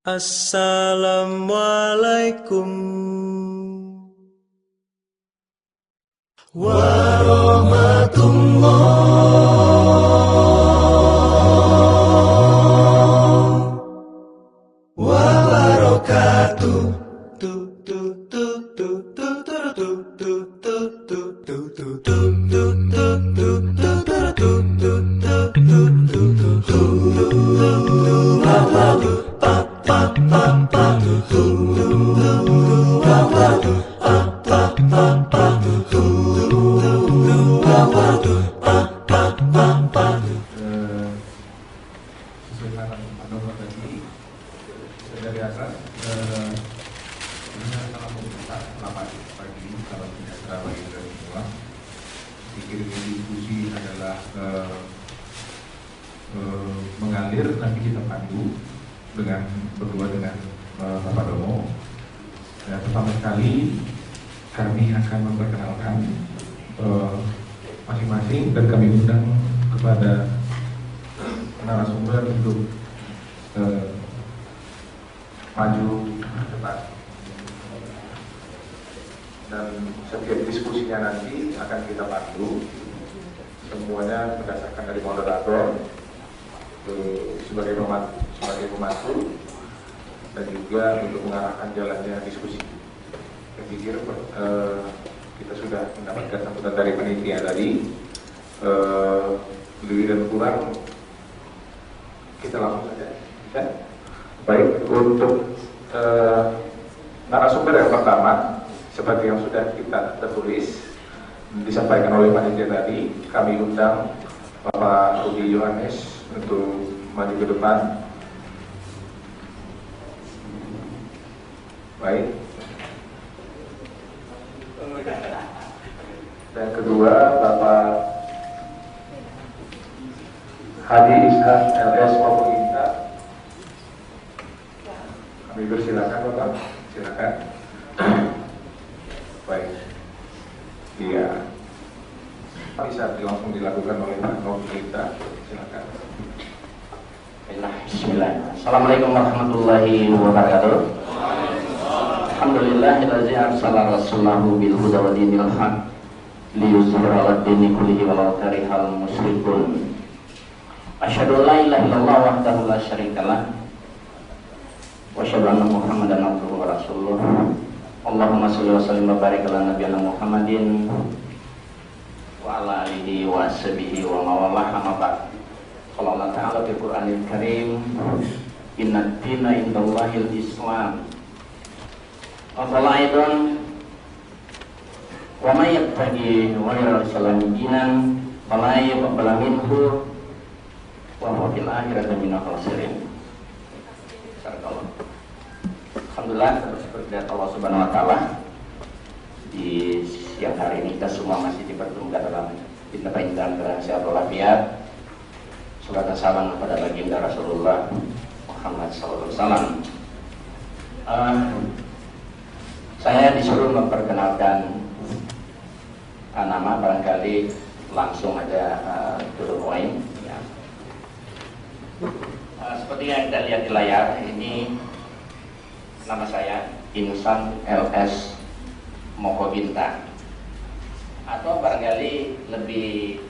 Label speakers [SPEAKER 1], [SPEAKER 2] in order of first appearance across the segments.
[SPEAKER 1] Assalamualaikum warahmatullahi wabarakatuh.
[SPEAKER 2] Dari atas, ini salam pemerintah selamat pagi, salam sejahtera bagi kita semua. Pikir diskusi adalah mengalir, nanti kita pandu berdua dengan Bapak Domo. Pertama sekali kami akan memperkenalkan masing-masing dan kami undang kepada narasumber untuk maju ke depan, dan setiap diskusinya nanti akan kita pandu semuanya berdasarkan dari moderator sebagai pemandu dan juga untuk mengarahkan jalannya diskusi. Saya pikir kita sudah mendapatkan sambutan dari panitia tadi, lebih dan kurang kita langsung saja bisa. Baik, untuk narasumber yang pertama, seperti yang sudah kita tertulis disampaikan oleh panitia tadi, kami undang Bapak Rudi Yohanes untuk maju ke depan. Baik. Dan kedua, Bapak Hadi Ishak LS Mokoginta. Kami persilakan Bapak, silakan. Baik. Iya. Bisa langsung dilakukan oleh Pak Mokoginta, silakan.
[SPEAKER 3] Bismillah. Assalamualaikum warahmatullahi wabarakatuh. Alhamdulillahilladzi arsala rasulahu bil huda wa dinil haq liyuzhira 'ala ad-dini kullihi walau karihal musyrikun. Asyhadu an la ilaha illallah wahdahu la syarikalah wa asyhadu anna Muhammadan abduhu wa rasuluh. Allahumma shalli wa sallim wa barik ala nabiyyina Muhammadin wa ala alihi wa sahbihi wa mawalah, amma ba'd. Qala Allah ta'ala fil Qur'anil Karim, inna ad-dina indallahil Islam. Wa qala aidan, wa may yabtaghi ghayra al-islam dinan fala yuqbal minhu wa huwa fil akhirati minal khasirin. Alhamdulillah, bersyukur Allah Subhanahu wa taala, di siang hari ini kita semua masih dipertemukan dalam indah-indah sehat walafiat. Salat dan salam kepada baginda Rasulullah Muhammad SAW. Saya disuruh memperkenalkan nama, barangkali langsung aja to the point. Ya. Seperti yang kita lihat di layar ini, nama saya Insan LS Mokoginta, atau barangkali lebih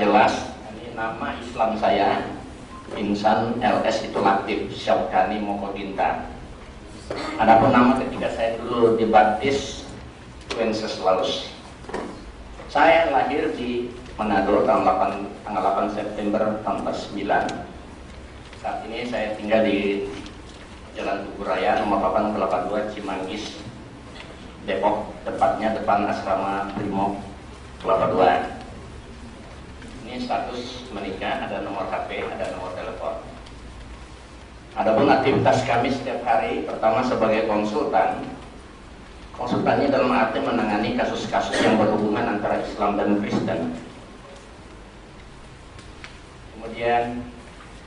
[SPEAKER 3] jelas, ini nama Islam saya Insan LS itu Latif Syabkani Mokoginta. Adapun nama ketiga saya dulu dibaptis Wenceslaus. Saya lahir di Manado tanggal 8 September tahun 49. Saat ini saya tinggal di Jalan Tugu Raya nomor 882 Cimanggis, Depok, tepatnya depan asrama Brimob Kelapa II. Ini status menikah, ada nomor HP, ada nomor telepon. Adapun aktivitas kami setiap hari, pertama sebagai konsultan. Konsultannya dalam arti menangani kasus-kasus yang berhubungan antara Islam dan Kristen. Kemudian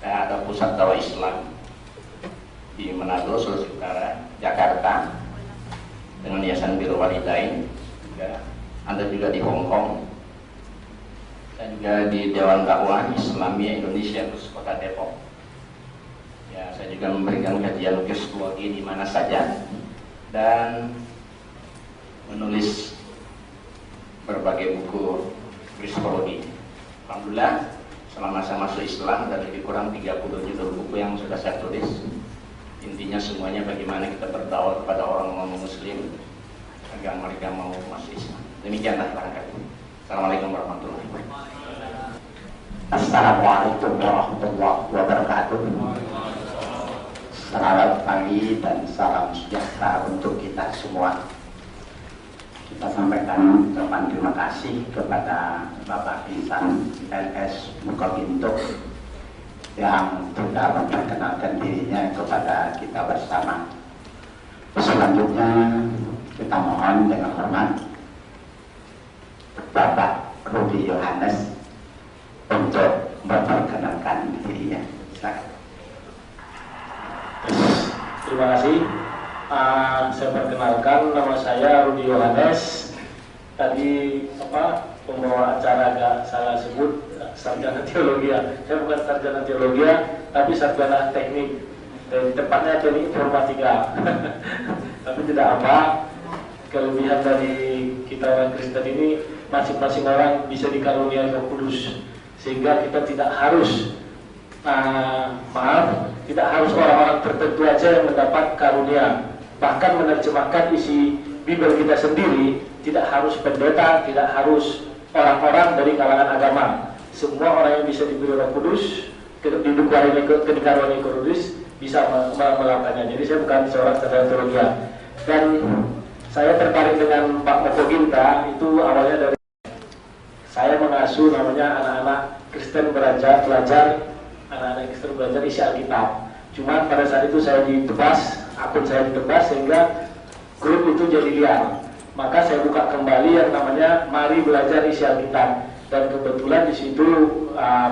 [SPEAKER 3] ada pusat dakwah Islam di Manado, Sulawesi Utara, Jakarta, dengan Yayasan Birrul Walidain. Ada juga di Hong Kong, dan juga di Dewan Dakwah Islamiyah Indonesia khusus Kota Depok. Ya, saya juga memberikan kajian kristologi di mana saja dan menulis berbagai buku kristologi. Alhamdulillah, selama saya masuk Islam dan lebih kurang 30 judul buku yang sudah saya tulis. Intinya semuanya bagaimana kita berdakwah kepada orang muslim agar mereka mau masuk Islam. Demikianlah barangkali. Assalamualaikum warahmatullahi wabarakatuh.
[SPEAKER 4] Assalamualaikum warahmatullahi wabarakatuh. Selamat pagi dan salam sejahtera untuk kita semua. Kita sampaikan ucapan terima kasih kepada Bapak Insan LS Mokogintuk yang sudah memperkenalkan dirinya kepada kita bersama. Selanjutnya kita mohon dengan hormat Bapak Rudi Yohanes untuk memperkenalkan dirinya. Silakan.
[SPEAKER 5] Terima kasih. Saya perkenalkan, nama saya Rudi Yohanes. Tadi pembawa acara agak salah sebut, sarjana teologi. Saya bukan sarjana teologi, tapi sarjana teknik. Dan tepatnya teknik informatika. Tapi tidak apa. Kelebihan dari kita orang Kristen ini, masing-masing orang bisa dikaruniai Roh Kudus, sehingga kita tidak harus tidak harus orang-orang tertentu aja yang mendapat karunia. Bahkan menerjemahkan isi Bible kita sendiri, tidak harus pendeta, tidak harus orang-orang dari kalangan agama. Semua orang yang bisa diberi Roh Kudus, didukung kedengaran Roh Kudus, bisa melakukannya. Jadi saya bukan seorang sarjana teologi. Dan saya tertarik dengan Pak Mokoginta itu awalnya dari saya mengasuh namanya anak-anak Kristen belajar anak-anak Kristen belajar isi Alkitab. Cuma pada saat itu saya ditebas, akun saya ditebas sehingga grup itu jadi liar. Maka saya buka kembali yang namanya Mari Belajar Isi Alkitab. Dan kebetulan di situ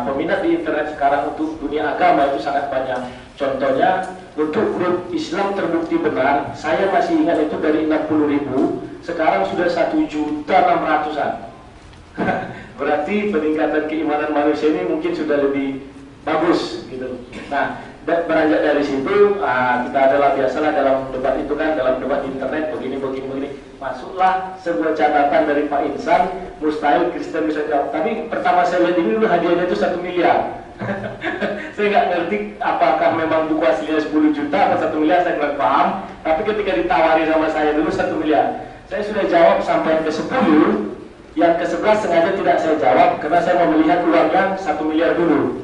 [SPEAKER 5] peminat di internet sekarang untuk dunia agama itu sangat banyak. Contohnya untuk grup Islam Terbukti Benar, saya masih ingat itu dari 60.000, sekarang sudah 1.600.000-an. Berarti peningkatan keimanan manusia ini mungkin sudah lebih bagus gitu. Nah, beranjak dari situ kita adalah biasalah dalam debat itu kan, dalam debat internet begini. Masuklah sebuah catatan dari Pak Insan, mustahil Kristen bisa jawab. Tapi pertama saya lihat ini dulu hadiahnya itu 1 miliar. Saya nggak ngerti apakah memang buku aslinya 10 juta atau 1 miliar, saya kurang paham. Tapi ketika ditawari sama saya dulu 1 miliar, saya sudah jawab sampai ke 10. Yang ke 11 sengaja tidak saya jawab karena saya mau melihat uangnya 1 miliar dulu.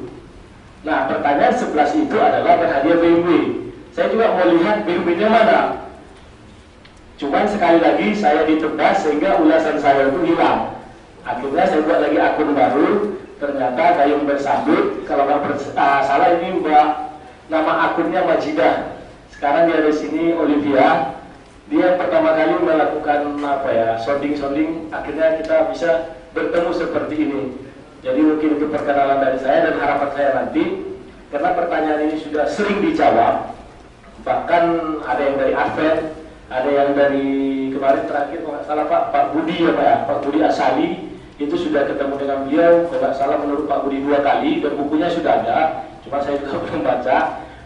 [SPEAKER 5] Nah, pertanyaan 11 itu adalah berhadiah BMW. Saya juga mau lihat BMW-nya mana. Cuman sekali lagi saya ditebas sehingga ulasan saya itu hilang. Akhirnya saya buat lagi akun baru. Ternyata Gayung Bersambut, kalau nggak salah ini nama akunnya Majidah. Sekarang dia di sini Olivia. Dia pertama kali melakukan sounding. Akhirnya kita bisa bertemu seperti ini. Jadi mungkin itu perkenalan dari saya dan harapan saya nanti, karena pertanyaan ini sudah sering dijawab. Bahkan ada yang dari Advent, ada yang dari kemarin terakhir kalau nggak salah Pak Budi Pak Budi Asali itu sudah ketemu dengan beliau, kalau nggak salah menurut Pak Budi 2 kali dan bukunya sudah ada. Cuma saya juga belum baca.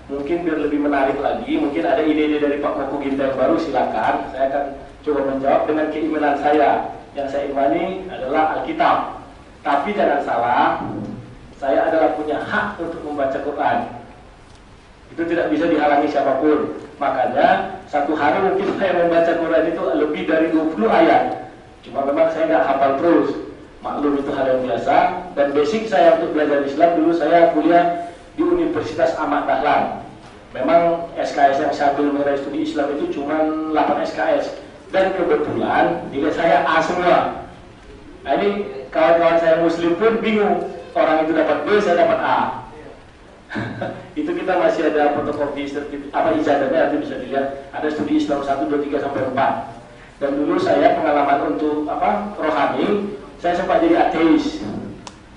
[SPEAKER 5] Mungkin biar lebih menarik lagi, mungkin ada ide-ide dari Pak Mokoginta yang baru, silakan. Saya akan coba menjawab dengan keimanan saya. Yang saya imani adalah Alkitab. Tapi jangan salah, saya adalah punya hak untuk membaca Quran. Itu tidak bisa dihalangi siapapun. Makanya satu hari mungkin saya membaca Quran itu lebih dari 20 ayat. Cuma memang saya nggak hafal terus. Maklum itu hal yang biasa. Dan basic saya untuk belajar Islam dulu saya kuliah di Universitas Ahmad Dahlan. Memang SKS yang saya ambil mengenai studi Islam itu cuma 8 SKS. Dan kebetulan nilai saya A semua. Nah ini kawan-kawan saya Muslim pun bingung. Orang itu dapat B, saya dapat A. Itu kita masih ada fotokopi ijazahnya, nanti bisa dilihat. Ada studi Islam 1, 2, 3, sampai 4. Dan dulu saya pengalaman untuk rohani, saya sempat jadi ateis.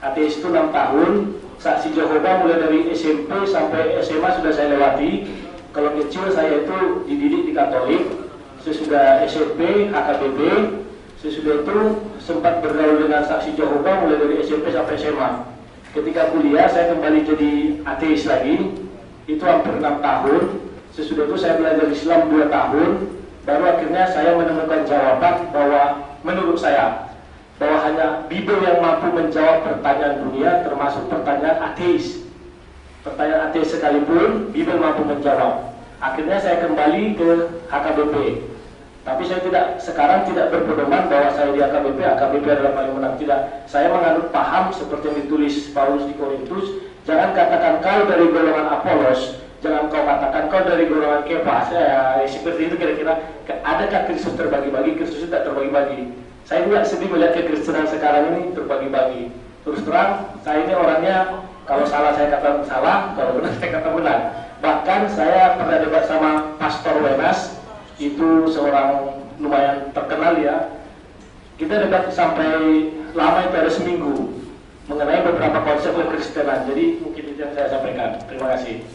[SPEAKER 5] Ateis itu 6 tahun. Saksi Jehovah mulai dari SMP sampai SMA sudah saya lewati. Kalau kecil saya itu dididik di Katolik. Sesudah SMP, HKBP. Sesudah itu sempat bergaul dengan saksi Jehovah mulai dari SMP sampai SMA. Ketika kuliah saya kembali jadi ateis lagi. itu hampir 6 tahun. Sesudah itu saya belajar Islam 2 tahun, baru akhirnya saya menemukan jawaban bahwa menurut saya bahwa hanya Bible yang mampu menjawab pertanyaan dunia, termasuk pertanyaan ateis. Pertanyaan ateis sekalipun Bible mampu menjawab. Akhirnya saya kembali ke HKBP. Tapi saya sekarang tidak berpedoman bahwa saya di AKBP adalah paling menang. Tidak, saya menganut paham seperti yang ditulis Paulus di Korintus. Jangan katakan kau dari golongan Apolos, jangan kau katakan kau dari golongan Kefas. Seperti itu kira-kira. Adakah Kristus terbagi-bagi? Kristus tidak terbagi-bagi. Saya juga sedih melihat kekristenan sekarang ini terbagi-bagi. Terus terang, saya ini orangnya kalau salah saya kata salah, kalau benar saya kata benar. Bahkan saya pernah debat sama Pastor Wenas, itu seorang lumayan terkenal ya. Kita debat sampai lama, itu ada seminggu, mengenai beberapa konsep kekristenan. Jadi mungkin itu yang saya sampaikan. Terima kasih.